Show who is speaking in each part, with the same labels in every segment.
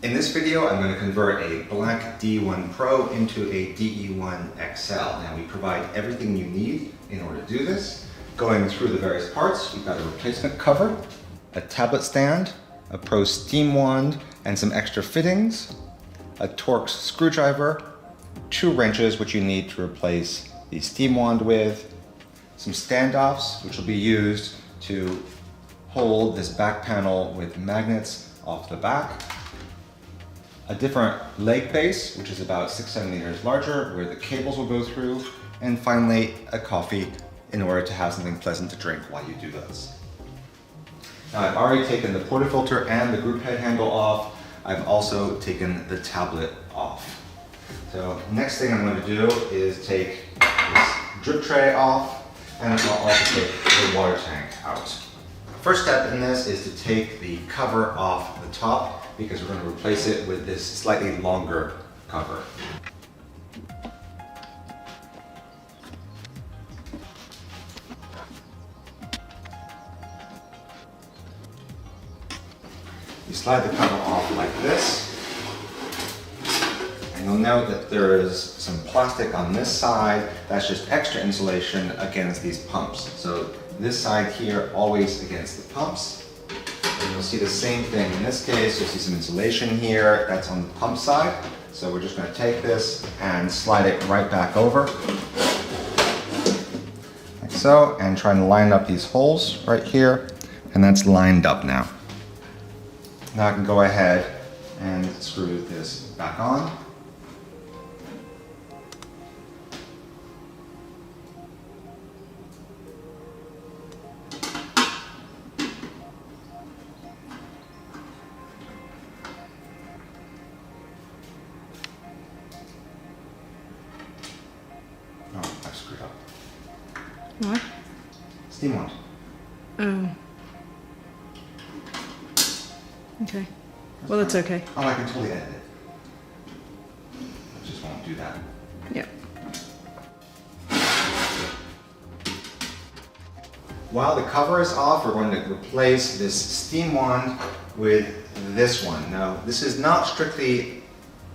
Speaker 1: In this video, I'm going to convert a black DE1PRO into a DE1XL. Now, we provide everything you need in order to do this. Going through the various parts, we've got a replacement cover, a tablet stand, a Pro steam wand, and some extra fittings, a Torx screwdriver, 2 wrenches which you need to replace the steam wand with, some standoffs which will be used to hold this back panel with magnets off the back, a different leg base, which is about 6 centimeters larger, where the cables will go through, and finally a coffee in order to have something pleasant to drink while you do this. Now, I've already taken the portafilter and the group head handle off. I've also taken the tablet off. So next thing I'm going to do is take this drip tray off, and I'll also take the water tank out. First step in this is to take the cover off the top, because we're going to replace it with this slightly longer cover. You slide the cover off like this, and you'll note that there is some plastic on this side. That's just extra insulation against these pumps. So this side here always against the pumps. And you'll see the same thing in this case. You'll see some insulation here, that's on the pump side. So we're just going to take this and slide it right back over, like so, and try and line up these holes right here. And that's lined up now. Now I can go ahead and screw this back on. Oh, I screwed up.
Speaker 2: What?
Speaker 1: Steam wand.
Speaker 2: Oh. Okay. Well, it's okay.
Speaker 1: Oh, I can totally edit it. I just won't do that.
Speaker 2: Yep.
Speaker 1: While the cover is off, we're going to replace this steam wand with this one. Now, this is not strictly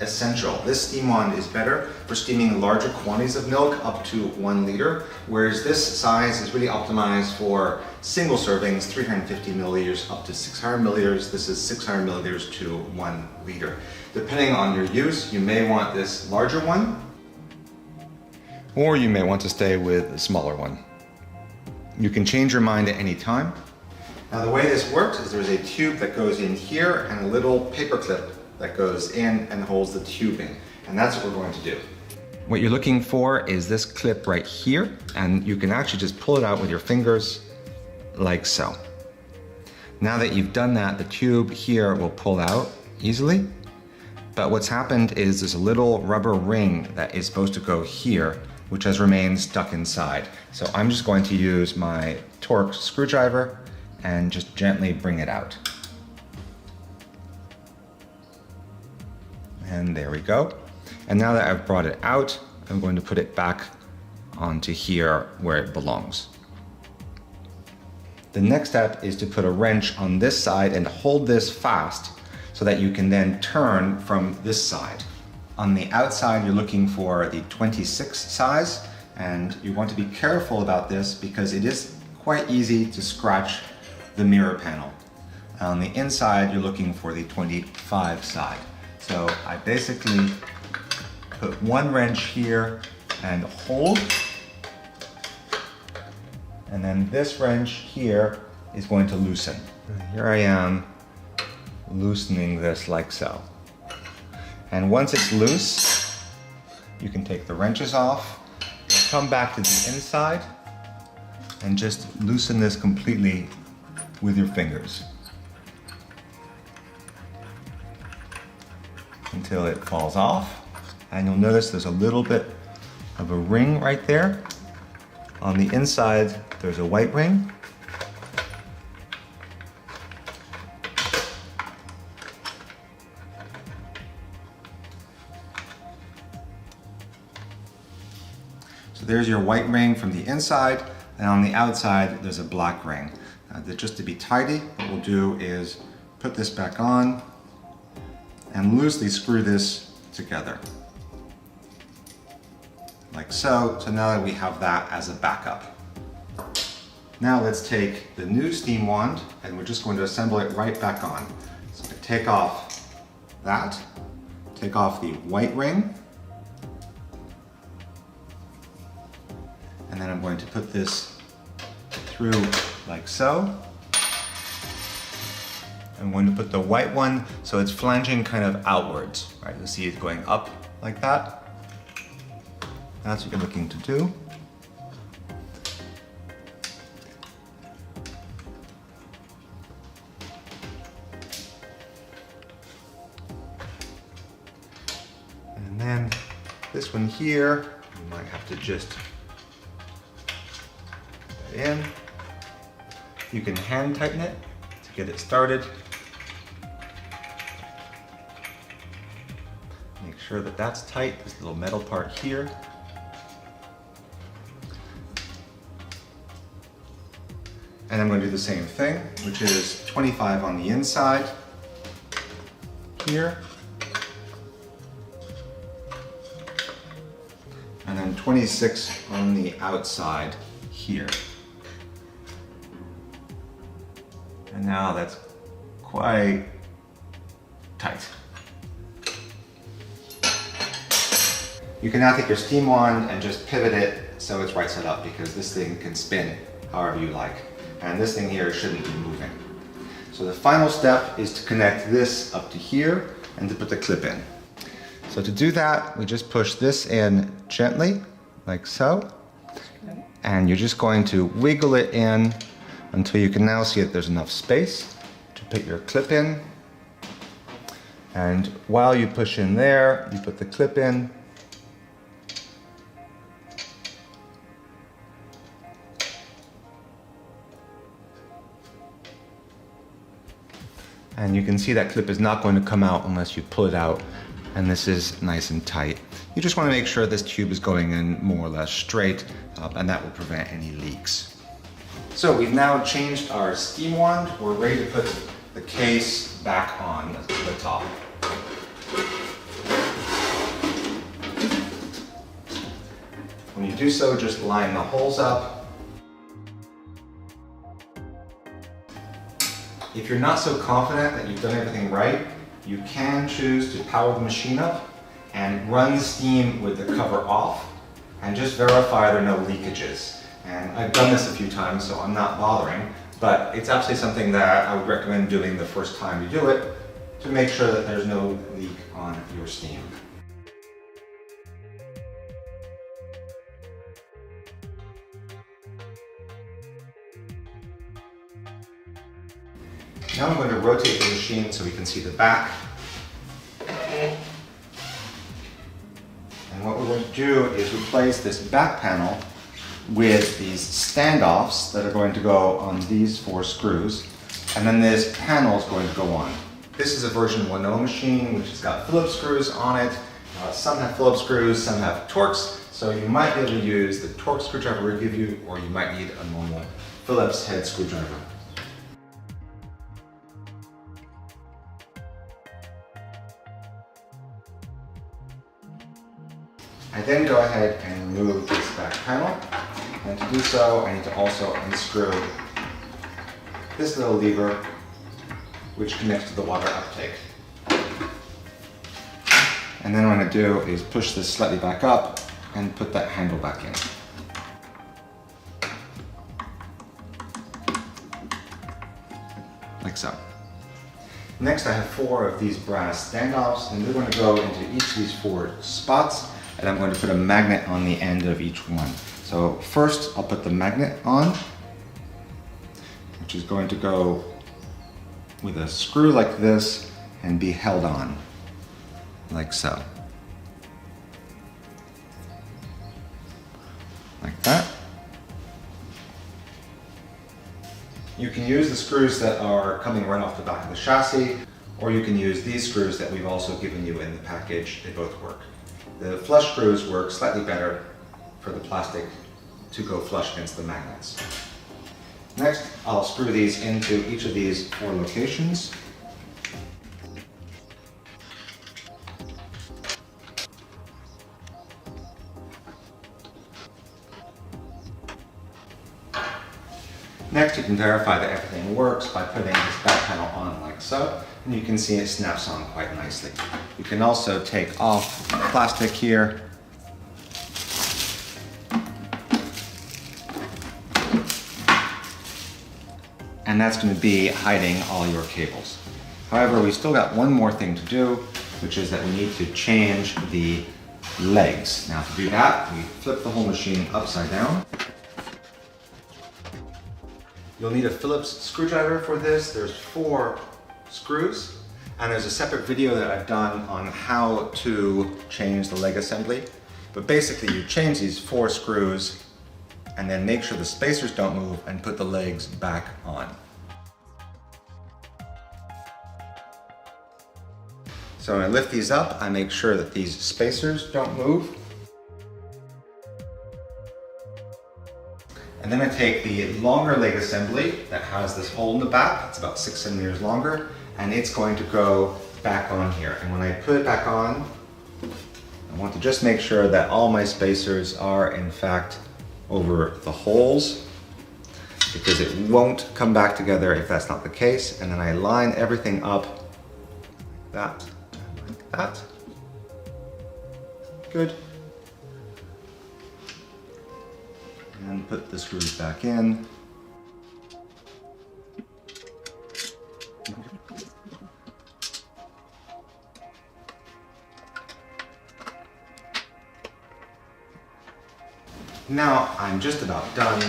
Speaker 1: essential. This steam wand is better for steaming larger quantities of milk, up to 1 liter, whereas this size is really optimized for single servings, 350 milliliters up to 600 milliliters. This is 600 milliliters to 1 liter. Depending on your use, you may want this larger one, or you may want to stay with the smaller one. You can change your mind at any time. Now, the way this works is there's a tube that goes in here and a little paper clip that goes in and holds the tube in. And that's what we're going to do. What you're looking for is this clip right here, and you can actually just pull it out with your fingers like so. Now that you've done that, the tube here will pull out easily. But what's happened is there's a little rubber ring that is supposed to go here, which has remained stuck inside. So I'm just going to use my Torx screwdriver and just gently bring it out. And there we go. And now that I've brought it out, I'm going to put it back onto here where it belongs. The next step is to put a wrench on this side and hold this fast so that you can then turn from this side. On the outside, you're looking for the 26 size, and you want to be careful about this because it is quite easy to scratch the mirror panel. On the inside, you're looking for the 25 side. So I basically put 1 wrench here and hold, and then this wrench here is going to loosen. Here I am loosening this like so. And once it's loose, you can take the wrenches off, come back to the inside, and just loosen this completely with your fingers until it falls off. And you'll notice there's a little bit of a ring right there. On the inside, there's a white ring. So there's your white ring from the inside, and on the outside, there's a black ring. Just to be tidy, what we'll do is put this back on and loosely screw this together. Like so. So now that we have that as a backup. Now let's take the new steam wand and we're just going to assemble it right back on. So I take off that, take off the white ring, and then I'm going to put this through like so. I'm going to put the white one so it's flanging kind of outwards, right? You'll see it going up like that. That's what you're looking to do. And then this one here, you might have to just put it in. You can hand tighten it to get it started. Make sure that that's tight, this little metal part here. And I'm going to do the same thing, which is 25 on the inside here. And then 26 on the outside here. And now that's quite tight. You can now take your steam wand and just pivot it so it's right side up, because this thing can spin however you like. And this thing here shouldn't be moving. So the final step is to connect this up to here and to put the clip in. So to do that, we just push this in gently, like so. And you're just going to wiggle it in until you can now see that there's enough space to put your clip in. And while you push in there, you put the clip in. And you can see that clip is not going to come out unless you pull it out, and this is nice and tight. You just want to make sure this tube is going in more or less straight, and that will prevent any leaks. So we've now changed our steam wand. We're ready to put the case back on the top. When you do so, just line the holes up. If you're not so confident that you've done everything right, you can choose to power the machine up and run steam with the cover off and just verify there are no leakages. And I've done this a few times, so I'm not bothering, but it's absolutely something that I would recommend doing the first time you do it to make sure that there's no leak on your steam. Now I'm going to rotate the machine so we can see the back. And what we're going to do is replace this back panel with these standoffs that are going to go on these 4 screws. And then this panel is going to go on. This is a version 1.0 machine which has got Phillips screws on it. Some have Phillips screws, some have Torx. So you might be able to use the Torx screwdriver we give you, or you might need a normal Phillips head screwdriver. I then go ahead and remove this back panel, and to do so I need to also unscrew this little lever which connects to the water uptake. And then what I'm going to do is push this slightly back up and put that handle back in. Like so. Next I have 4 of these brass standoffs, and they're going to go into each of these 4 spots. And I'm going to put a magnet on the end of each one. So first I'll put the magnet on, which is going to go with a screw like this and be held on, like so. Like that. You can use the screws that are coming right off the back of the chassis, or you can use these screws that we've also given you in the package. They both work. The flush screws work slightly better for the plastic to go flush against the magnets. Next, I'll screw these into each of these 4 locations. Next, you can verify that everything works by putting this back panel on like so, and you can see it snaps on quite nicely. You can also take off the plastic here. And that's going to be hiding all your cables. However, we still got one more thing to do, which is that we need to change the legs. Now to do that, we flip the whole machine upside down. You'll need a Phillips screwdriver for this. There's 4 screws, and there's a separate video that I've done on how to change the leg assembly. But basically you change these 4 screws and then make sure the spacers don't move and put the legs back on. So when I lift these up, I make sure that these spacers don't move. And then I take the longer leg assembly that has this hole in the back, it's about 6 centimeters longer, and it's going to go back on here. And when I put it back on, I want to just make sure that all my spacers are in fact over the holes, because it won't come back together if that's not the case. And then I line everything up like that, like that. Good. And put the screws back in. Now I'm just about done.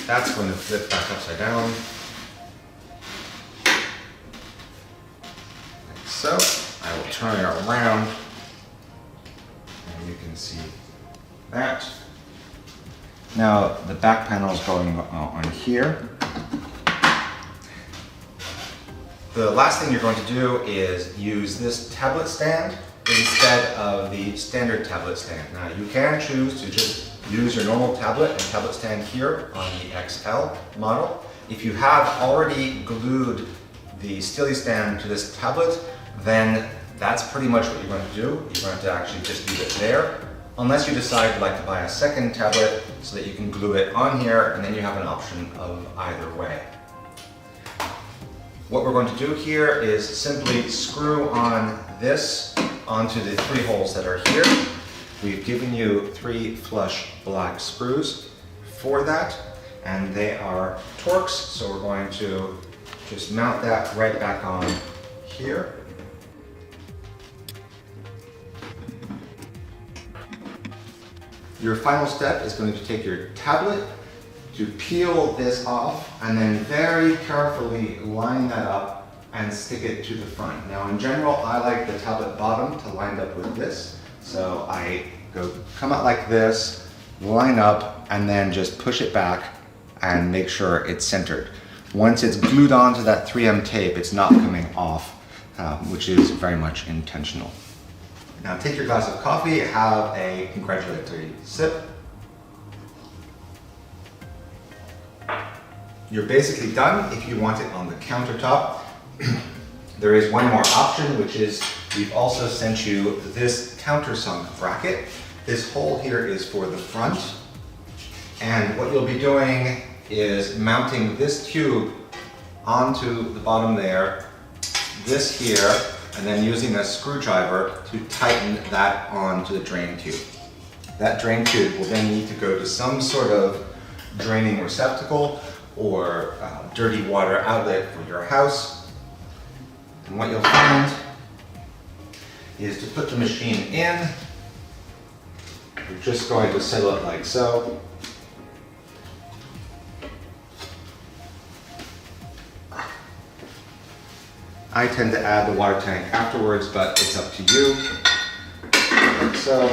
Speaker 1: That's going to flip back upside down. Like so. I will turn it around and you can see that. Now the back panel is going on here. The last thing you're going to do is use this tablet stand instead of the standard tablet stand. Now you can choose to just use your normal tablet and tablet stand here on the XL model. If you have already glued the Steely stand to this tablet, then that's pretty much what you're going to do. You're going to actually just leave it there, unless you decide you'd like to buy a second tablet so that you can glue it on here, and then you have an option of either way. What we're going to do here is simply screw on this onto the 3 holes that are here. We've given you 3 flush black screws for that, and they are Torx, so we're going to just mount that right back on here. Your final step is going to take your tablet to peel this off and then very carefully line that up and stick it to the front. Now in general, I like the tablet bottom to line up with this. So I come out like this, line up, and then just push it back and make sure it's centered. Once it's glued onto that 3M tape, it's not coming off, which is very much intentional. Now take your glass of coffee, have a congratulatory sip. You're basically done if you want it on the countertop. There is one more option, which is we've also sent you this countersunk bracket. This hole here is for the front. And what you'll be doing is mounting this tube onto the bottom there, this here, and then using a screwdriver to tighten that onto the drain tube. That drain tube will then need to go to some sort of draining receptacle or dirty water outlet for your house. And what you'll find is to put the machine in, you're just going to settle it like so. I tend to add the water tank afterwards, but it's up to you. Like so.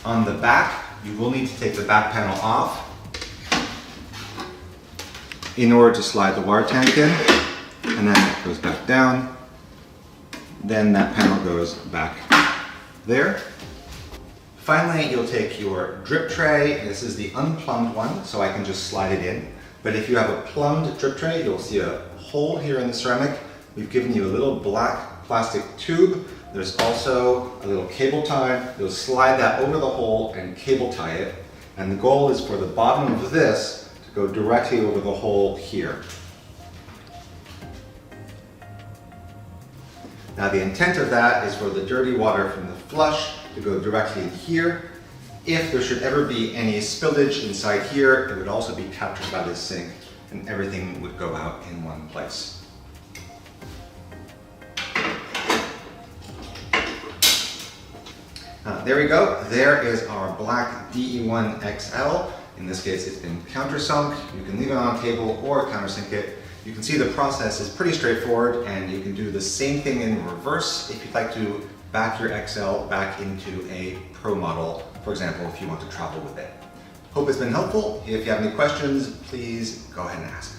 Speaker 1: On the back, you will need to take the back panel off in order to slide the water tank in, and then it goes back down. Then that panel goes back there. Finally, you'll take your drip tray. This is the unplumbed one, so I can just slide it in. But if you have a plumbed drip tray, you'll see a hole here in the ceramic. We've given you a little black plastic tube. There's also a little cable tie. You'll slide that over the hole and cable tie it. And the goal is for the bottom of this to go directly over the hole here. Now the intent of that is for the dirty water from the flush to go directly in here. If there should ever be any spillage inside here, it would also be captured by this sink and everything would go out in one place. There we go. There is our black DE1XL. In this case, it's been countersunk. You can leave it on a table or countersink it. You can see the process is pretty straightforward, and you can do the same thing in reverse if you'd like to back your XL back into a Pro model, for example, if you want to travel with it. Hope it's been helpful. If you have any questions, please go ahead and ask.